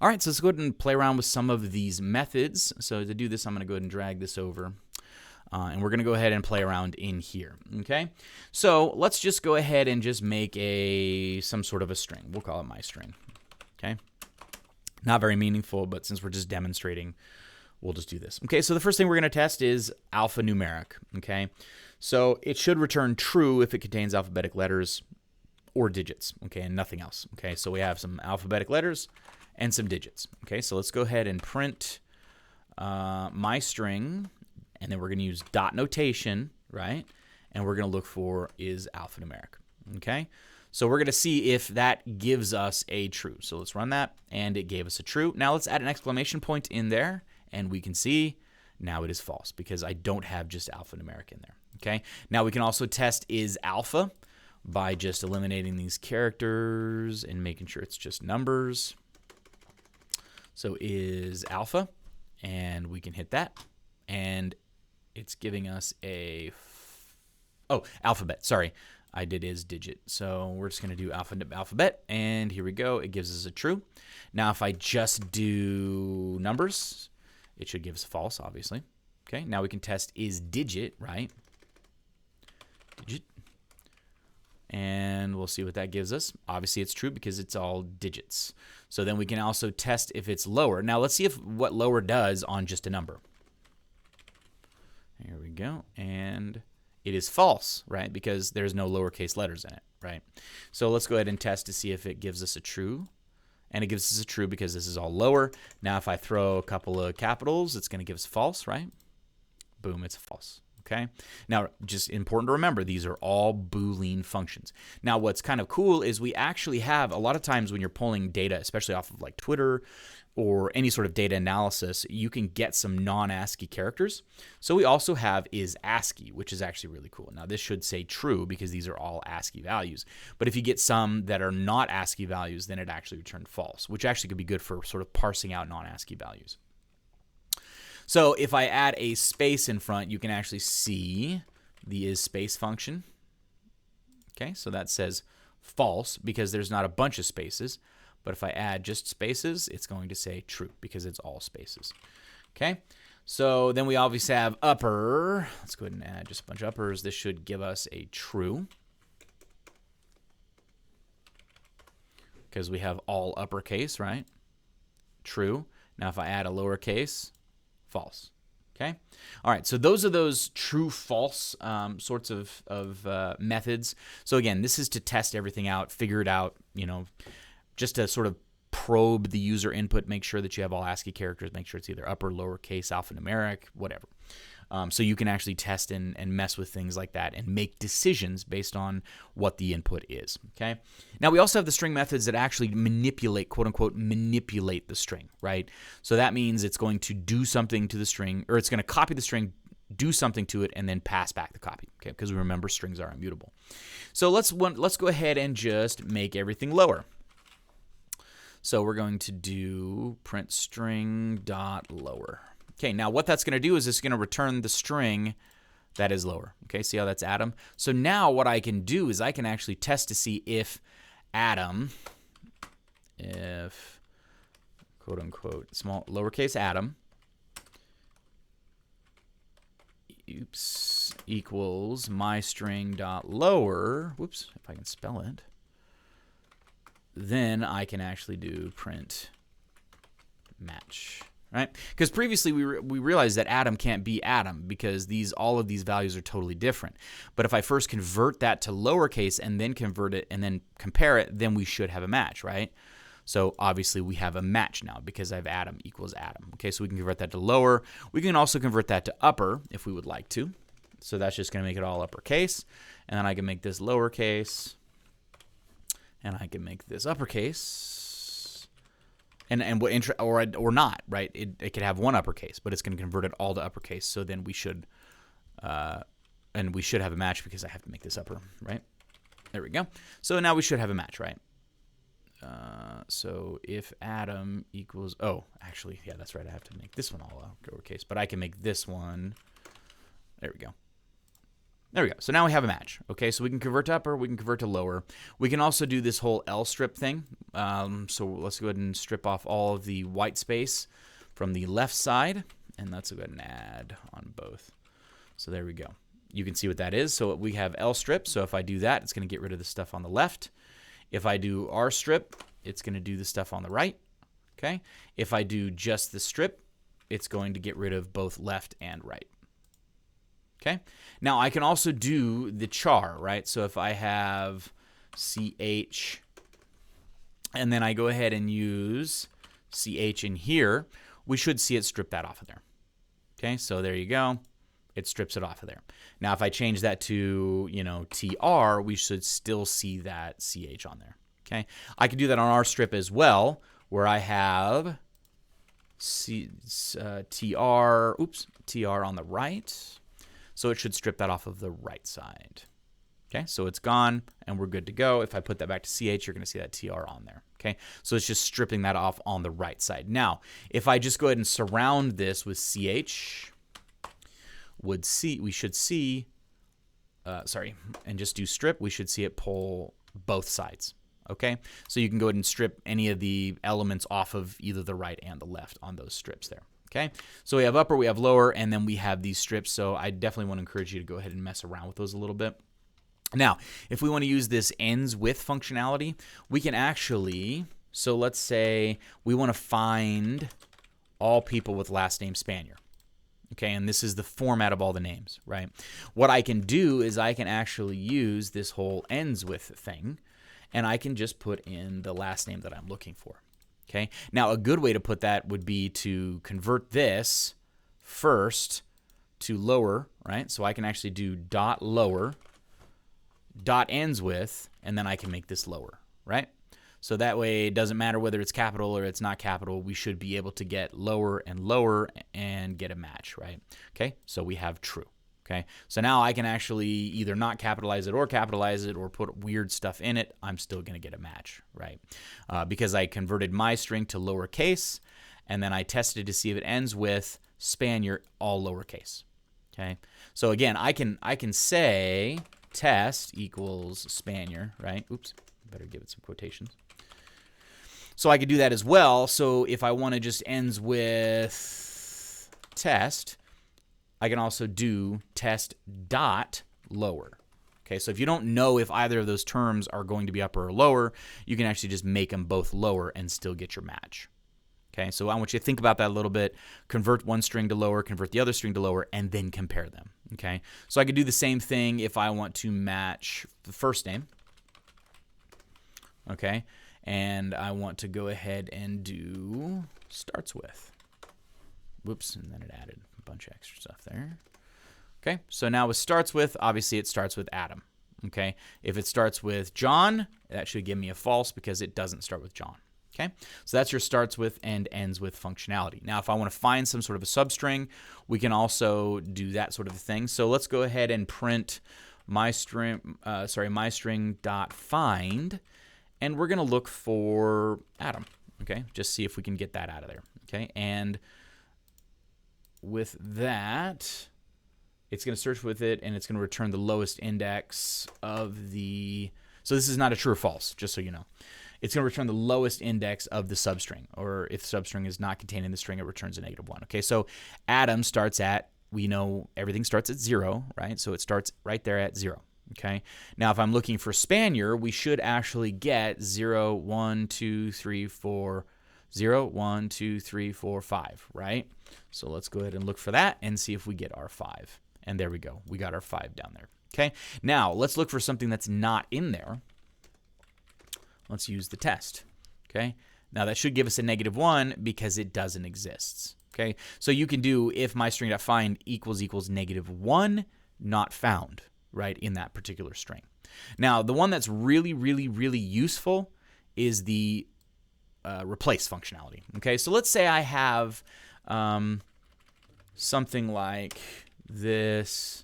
All right, so let's go ahead and play around with some of these methods. So to do this, I'm going to go ahead and drag this over. And we're going to go ahead and play around in here, okay? So let's just go ahead and just make some sort of a string. We'll call it my string, okay? Not very meaningful, but since we're just demonstrating, we'll just do this. Okay, so the first thing we're going to test is alphanumeric, okay? So it should return true if it contains alphabetic letters or digits, okay, and nothing else, okay? So we have some alphabetic letters and some digits, okay? So let's go ahead and print my string, and then we're going to use dot notation, right? And we're going to look for is alphanumeric, okay? So we're going to see if that gives us a true. So let's run that, and it gave us a true. Now let's add an exclamation point in there, and we can see now it is false because I don't have just alphanumeric in there, okay? Now we can also test is alpha by just eliminating these characters and making sure it's just numbers. So is alpha, and we can hit that, and it's giving us alphabet. Sorry, I did is digit. So we're just going to do alphabet, and here we go. It gives us a true. Now if I just do numbers, it should give us false, obviously. Okay, now we can test is digit, right? Digit. And we'll see what that gives us. Obviously, it's true because it's all digits. So then we can also test if it's lower. Now let's see what lower does on just a number. Here we go. And it is false, right? Because there's no lowercase letters in it, right? So let's go ahead and test to see if it gives us a true. And it gives us a true because this is all lower. Now if I throw a couple of capitals, it's going to give us false, right? Boom, it's false. Okay. Now, just important to remember, these are all Boolean functions. Now, what's kind of cool is we actually have a lot of times when you're pulling data, especially off of like Twitter or any sort of data analysis, you can get some non-ASCII characters. So we also have is ASCII, which is actually really cool. Now, this should say true because these are all ASCII values. But if you get some that are not ASCII values, then it actually returned false, which actually could be good for sort of parsing out non-ASCII values. So if I add a space in front, you can actually see the is space function. Okay, so that says false because there's not a bunch of spaces. But if I add just spaces, it's going to say true because it's all spaces. Okay, so then we obviously have upper. Let's go ahead and add just a bunch of uppers. This should give us a true because we have all uppercase, right? True. Now if I add a lowercase, false. Okay. All right. So those are those true false sorts of methods. So again, this is to test everything out, figure it out, just to sort of probe the user input, make sure that you have all ASCII characters, make sure it's either upper, lowercase, alphanumeric, whatever. So you can actually test and mess with things like that and make decisions based on what the input is, okay? Now, we also have the string methods that actually manipulate, quote-unquote, manipulate the string, right? So that means it's going to do something to the string, or it's going to copy the string, do something to it, and then pass back the copy, okay? Because we remember strings are immutable. So let's go ahead and just make everything lower. So we're going to do print string dot lower. Okay, now what that's going to do is it's going to return the string that is lower. Okay, see how that's Adam? So now what I can do is I can actually test to see if Adam, if quote unquote small lowercase Adam, equals my string dot lower. Whoops, if I can spell it. Then I can actually do print match. Right? Because previously we realized that Adam can't be Adam because all of these values are totally different. But if I first convert that to lowercase and then convert it and then compare it, then we should have a match, right? So obviously we have a match now because I have Adam equals Adam. Okay, so we can convert that to lower. We can also convert that to upper if we would like to. So that's just going to make it all uppercase. And then I can make this lowercase. And I can make this uppercase. Or not, right? It could have one uppercase, but it's going to convert it all to uppercase. So then we should have a match because I have to make this upper, right? There we go. So now we should have a match, right? So if Adam equals, actually, yeah, that's right. I have to make this one all lowercase, but I can make this one. There we go. There we go. So now we have a match. Okay, so we can convert to upper, we can convert to lower. We can also do this whole L strip thing. So let's go ahead and strip off all of the white space from the left side, and let's go ahead and add on both. So there we go. You can see what that is. So we have L strip. So if I do that, it's going to get rid of the stuff on the left. If I do R strip, it's going to do the stuff on the right. Okay. If I do just the strip, it's going to get rid of both left and right. Okay. Now I can also do the char, right? So if I have CH and then I go ahead and use CH in here, we should see it strip that off of there. Okay. So there you go. It strips it off of there. Now, if I change that to, TR, we should still see that CH on there. Okay. I can do that on R strip as well, where I have TR on the right. So it should strip that off of the right side. Okay. So it's gone and we're good to go. If I put that back to CH, you're going to see that TR on there. Okay. So it's just stripping that off on the right side. Now, if I just go ahead and surround this with CH, we should see, and just do strip, we should see it pull both sides. Okay, so you can go ahead and strip any of the elements off of either the right and the left on those strips there. Okay, so we have upper, we have lower, and then we have these strips. So I definitely want to encourage you to go ahead and mess around with those a little bit. Now, if we want to use this ends with functionality, we can actually, so let's say we want to find all people with last name Spanier. Okay, and this is the format of all the names, right? What I can do is I can actually use this whole ends with thing, and I can just put in the last name that I'm looking for. Okay, now a good way to put that would be to convert this first to lower, right? So I can actually do dot lower, dot ends with, and then I can make this lower, right? So that way it doesn't matter whether it's capital or it's not capital. We should be able to get lower and lower and get a match, right? Okay, so we have true. Okay, so now I can actually either not capitalize it or put weird stuff in it. I'm still going to get a match, right? Because I converted my string to lowercase, and then I tested to see if it ends with Spanier, all lowercase. Okay, so again, I can say test equals Spanier, right? Oops, better give it some quotations. So I could do that as well. So if I want to just ends with test, I can also do test dot lower. Okay, so if you don't know if either of those terms are going to be upper or lower, you can actually just make them both lower and still get your match. Okay, so I want you to think about that a little bit. Convert one string to lower, convert the other string to lower, and then compare them. Okay, so I could do the same thing if I want to match the first name. Okay, and I want to go ahead and do starts with. Whoops, and then it added a bunch of extra stuff there. Okay, so now with starts with, obviously it starts with Adam. Okay, if it starts with John, that should give me a false because it doesn't start with John. Okay, so that's your starts with and ends with functionality. Now, if I want to find some sort of a substring, we can also do that sort of a thing. So let's go ahead and print my string dot find, and we're going to look for Adam. Okay, just see if we can get that out of there. Okay, and with that, it's going to search with it, and it's going to return the lowest index of the. So this is not a true or false, just so you know. It's going to return the lowest index of the substring, or if the substring is not contained in the string, it returns a -1. Okay, so Adam starts at, we know everything starts at 0, right? So it starts right there at 0. Okay, now if I'm looking for Spanier, we should actually get 0, 1, 2, 3, 4, 0, 1, 2, 3, 4, 5, right? So let's go ahead and look for that and see if we get our 5. And there we go. We got our 5 down there. Okay, now let's look for something that's not in there. Let's use the test. Okay, now that should give us a -1 because it doesn't exist. Okay, so you can do if my string.find equals -1 not found, right, in that particular string. Now, the one that's really, really, really useful is the replace functionality. Okay, so let's say I have something like this.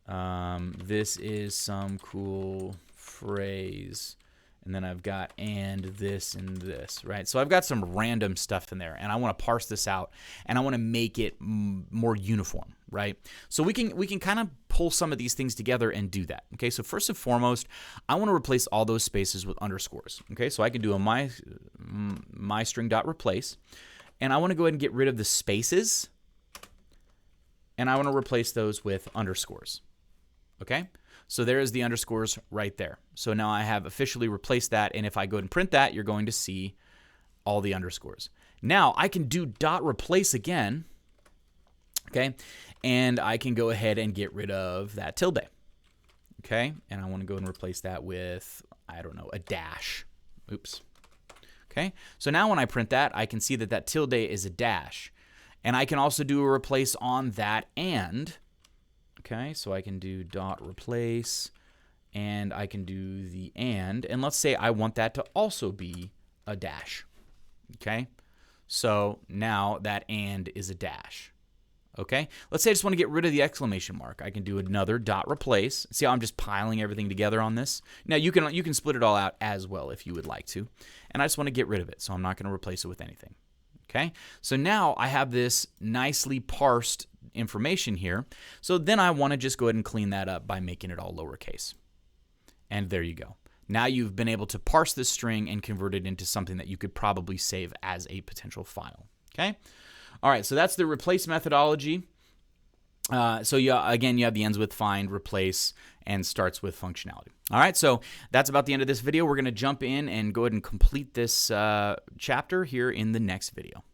This is some cool phrase. And then I've got and this and this, right? So I've got some random stuff in there, and I want to parse this out, and I want to make it more uniform, right? So we can kind of pull some of these things together and do that. Okay, so first and foremost, I want to replace all those spaces with underscores. Okay, so I can do a my string.replace, and I want to go ahead and get rid of the spaces, and I want to replace those with underscores. Okay, so there is the underscores right there. So now I have officially replaced that, and if I go ahead and print that, you're going to see all the underscores. Now I can do dot replace again, okay, and I can go ahead and get rid of that tilde, okay, and I want to go and replace that with, I don't know, a dash. Oops. Okay, so now when I print that, I can see that that tilde is a dash, and I can also do a replace on that and. Okay, so I can do dot replace, and I can do the and let's say I want that to also be a dash. Okay, so now that and is a dash. Okay, let's say I just want to get rid of the exclamation mark. I can do another dot replace. See how I'm just piling everything together on this? Now you can split it all out as well if you would like to, and I just want to get rid of it, so I'm not going to replace it with anything. Okay, so now I have this nicely parsed information here. So then I want to just go ahead and clean that up by making it all lowercase. And there you go. Now you've been able to parse this string and convert it into something that you could probably save as a potential file. Okay? All right, so that's the replace methodology. So again, you have the ends with find, replace, and starts with functionality. All right, so that's about the end of this video. We're going to jump in and go ahead and complete this chapter here in the next video.